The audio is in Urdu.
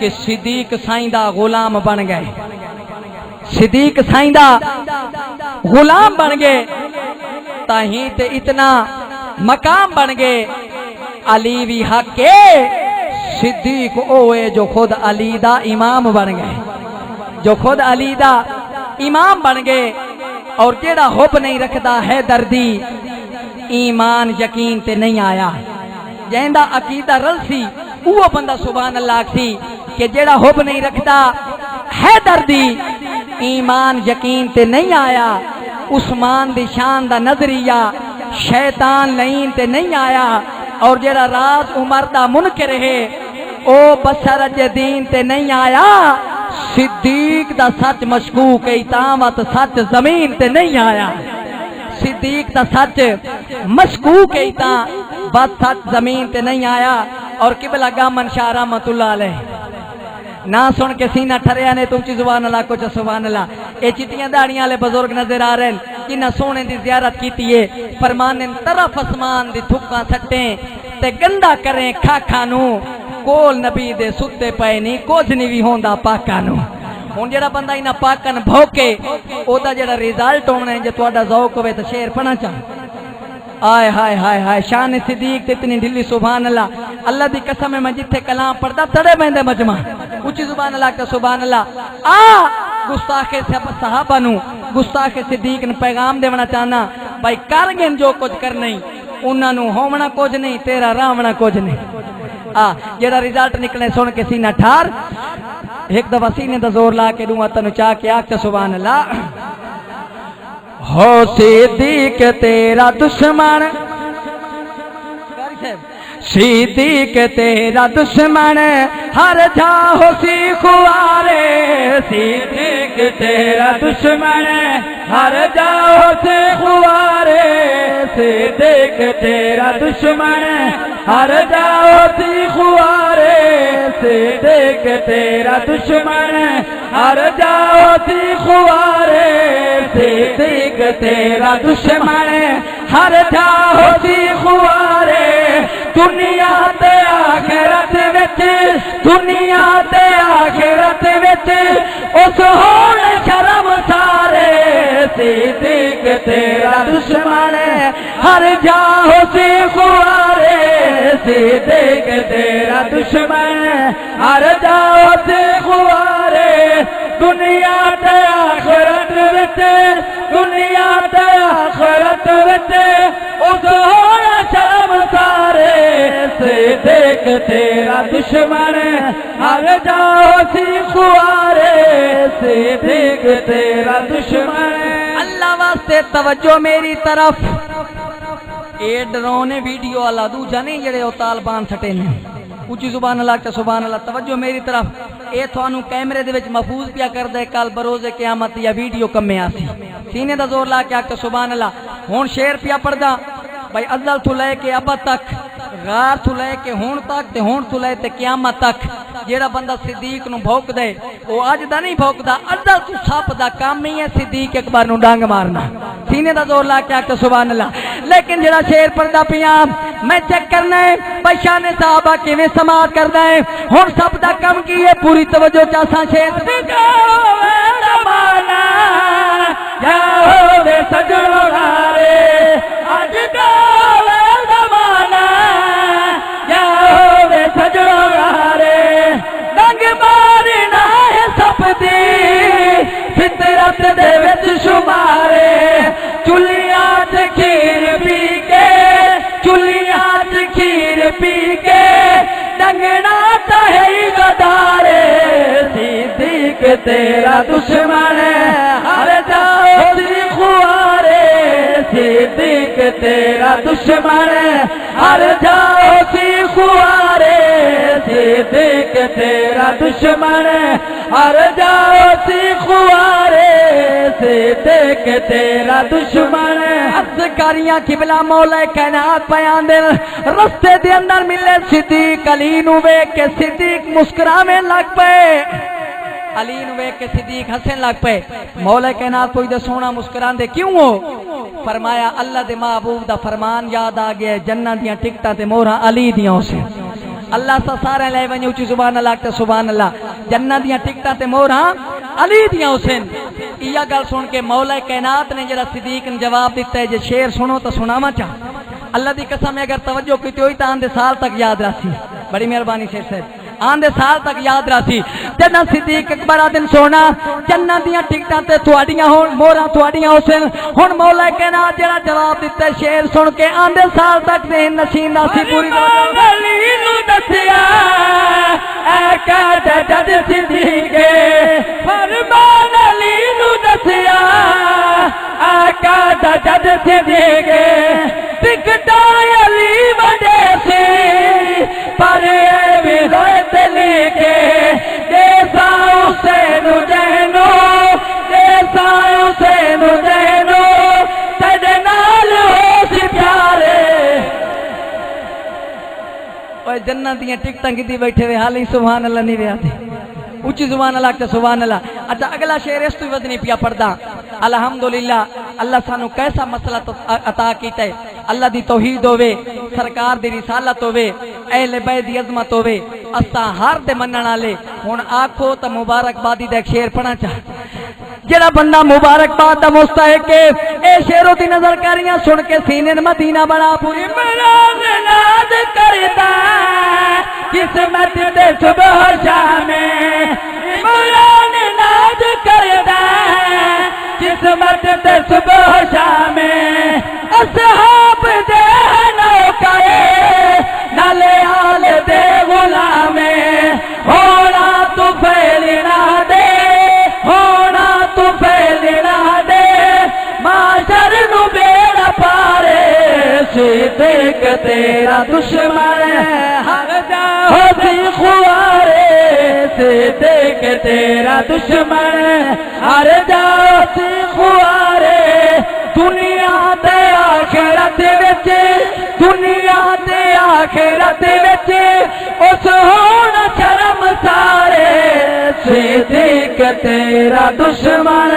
کہ صدیق سائیں دا غلام بن گئے، صدیق سائیں دا غلام بن گئے، تاہیں تے اتنا مقام بن گئے۔ علی بھی حق کے صدیق اوے جو خود علی دا امام بن گئے، جو خود علی دا امام بن گئے۔ اور جیڑا حب نہیں رکھدا ہے دردی، ایمان یقین تے نہیں آیا۔ جہندا عقیدہ رل سی وہ بندہ سبحان اللہ سی کہ جیڑا حب نہیں رکھدا ہے دردی، ایمان یقین تے نہیں آیا۔ عثمان دی شان دا نظریہ شیطان لین تے نہیں آیا۔ اور جیڑا راز عمر دا منکر ہے او بشر دین تے نہیں آیا۔ صدیق دا سچ مشکوک ہے تامت سچ زمین تے نہیں آیا۔ صدیق دا سچ مشکوک ہے بات سچ زمین تے نہیں آیا۔ اور قبلہ گامن شاہ رحمت اللہ علیہ نہ سن کے سینہ ٹھریا نے تو چی سبحان اللہ کچھ سبحان اللہ۔ اے چٹیاں داڑیاں لے بزرگ نظر آ رہے ہیں جنہ سونے دی زیارت کیتی ہے، فرمانے طرف اسمان دی تھکاں سٹیں تے گندہ کریں کھاکھانوں، کول نبی دے ستے پائے نہیں کچھ نہیں بھی ہوندہ پاکانوں۔ ہون جڑا بندہ انہا پاکن بھوکے او دا جڑا ریزالٹ ہونا ہے جو توڑا ذوق ہوئے تو شیر پڑھنا چاہوں۔ آئے ہائے ہائے ہائے شان صدیق اتنی ڈھلی سبحان اللہ۔ اللہ دی قسم میں جتھے کلام پڑھدا تڑے بہندے مجمع اچھی سبحان اللہ کا سبحان اللہ۔ گستاخ صحابہ نو گستاخ صدیق نے پیغام دیونا چاہنا بھائی کارگن جو کچھ کر نہیں انہاں نو ہومنا کچھ نہیں تیرا رامنا کچھ نہیں۔ جیڑا ریزالٹ نکلے سن کے سینہ ٹھار ایک دفعہ سینے دا زور لا کے دوں تنو چاہ کے آکھ سبحان اللہ۔ ہو صدیق تیرا دشمن، صدیق تیرا دشمن ہر جا ہو سی خوارے، صدیق تیرا دشمن ہر جا ہو سی خوارے، صدیق تیرا دشمن ہر جا ہو سی خوارے، صدیق تیرا دشمن ہر جا ہو سی خوارے، صدیق تیرا دشمن ہر جا ہو سی خوارے، دنیا تے آخرت وچ، دنیا تے آخرت وچ اس ہون شرم سارے، صدیق تیرا دشمن ہر جا ہو سی خوارے، صدیق تیرا دشمن ہر جا ہو سی خوارے، دنیا تے آخرت وچ، دنیا تے آخرت وچ اس ہون شرم سارے، صدیق تیرا دشمن ہر جا ہو سی خوارے، صدیق تیرا دشمن۔ اللہ واسطے توجہ میری طرف، اے ڈرونے ویڈیو والا دوجا نہیں جڑے او طالبان سٹے نے، اچھی سبحان اللہ کا سبحان اللہ۔ توجہ میری طرف، اے تھانوں کیمرے دے وچ محفوظ پیا کر دے کل بروز قیامت یا ویڈیو کمے آسی۔ سینے دا زور لا کے آکھ سبحان اللہ۔ ہون شیر پیا پڑھدا بھائی ازل تو لے کے ابد تک، غار تو لے کے ہون تک تے ہون تو لے تے قیامت تک، جیڑا بندہ صدیق نو بھوک دے وہ اج دا نہیں بھوکدا، ازل تو سپ دا کام ہی ہے صدیق اکبر نو ڈانگ مارنا۔ سینے دا زور لا کے آکھ سبحان اللہ۔ لیکن جیڑا شیر پڑھدا پیاں میں چیک کرنا ہے بھائی شان صحابہ کیویں سماعت کردا ہے۔ ہن سب دا کم کی ہے پوری توجہ چاساں شیر زمانہ جاؤ وے سجنو ہارے، اج دا زمانہ جاؤ وے سجنو ہارے، ڈنگ مارنا ہے سب دی فطرت دے وچ شمارے، چلیاں تے کھیر پی کے، چلیاں تے کھیر پی کے ڈنگنا تا ہے غدارے، صدیق تیرا دشمن ہر جا ہو سی خوارے، صدیق تیرا دشمن ہر جا ہو سی خوارے، صدیق تیرا دشمن ہر جا ہو سی خوارے، صدیق تیرا دشمن۔ عسکریاں قبلہ مولا کائنات بیان دے رستے دے اندر ملے صدیق علی نو ویکھ کے صدیق مسکراویں لگ پئے، علی نو ویکھ کے صدیق ہسن لگ پئے۔ مولا کائنات کوئی دے سونا مسکران دے کیوں ہو؟ فرمایا اللہ دے محبوب دا فرمان یاد آ گیا، جنت دیاں ٹکٹاں تے مہراں علی دیاں سے، اللہ سا سارے لے ونجو اچھی سبحان اللہ تے سبحان اللہ جنت دیاں ٹکٹاں تے موہراں علی دیاں حسین یہ گل سن کے مولا کائنات نے جڑا صدیق نے جواب دیتا ہے جے شعر سنو تو سناواں چا اللہ دی قسم اگر توجہ کیتی ہوئی تو آندے سال تک یاد راسی بڑی مہربانی شیر صاحب آندے سال تک یاد راسی جنہ صدیق اکبر دن سونا جنہ دیاں ٹکٹاں تے تواڈیاں ہون موراں تواڈیاں حسین ہن مولا کائنات جڑا جواب دیتا ہے شعر سن کے آندے سال تک ذہن نشین راسی پوری علی نو دسیا اے کہہ جد صدیق فرمان علی نو دسیا اے کہہ جد صدیق ٹکٹا علی وڈے سی پر اے ہدایت لے کے دیسا حسین جینو دیسا حسین جینو تیرے نال ہو سی پیارے اوے جنت دیاں ٹکٹاں کیتی بیٹھے وے حال ہی سبحان اللہ نہیں وے آتے اونچی زبان اللہ تے سبحان اللہ اچھا اگلا شعر اس تو وزنی پیا پڑھدا الحمدللہ اللہ سانو کیسا مسئلہ عطا کیتا ہے اللہ دی توحید ہوے سرکار دی رسالت ہوے اہل بیت دی عظمت ہوے اساں ہر دے منن والے ہن آکھو تے مبارک بادی دا شعر پڑھنا چاہ جڑا بندہ مبارک باد دا مستحق ہے اے شعروں دی نظر کاریاں سن کے سینے مدینہ بڑا پوری عمران ناز کردا قسمت تے صبح شام عمران ناز کردا قسمت تے صبح شام اصحاب دے نوکر نالے آل دے غلام ہونا تو پھیلنا دے ہونا تو پھیلنا دے معاشر نو بیڑا پارے صدیق تیرا دشمن ہر جا ہوتی خوارے صدیق تیرا دشمن ہر جا ہوتی خوارے دنیا تے آخرت وچ دنیا تے آخرت وچ اس ہونا شرم سارے صدیق تیرا دشمن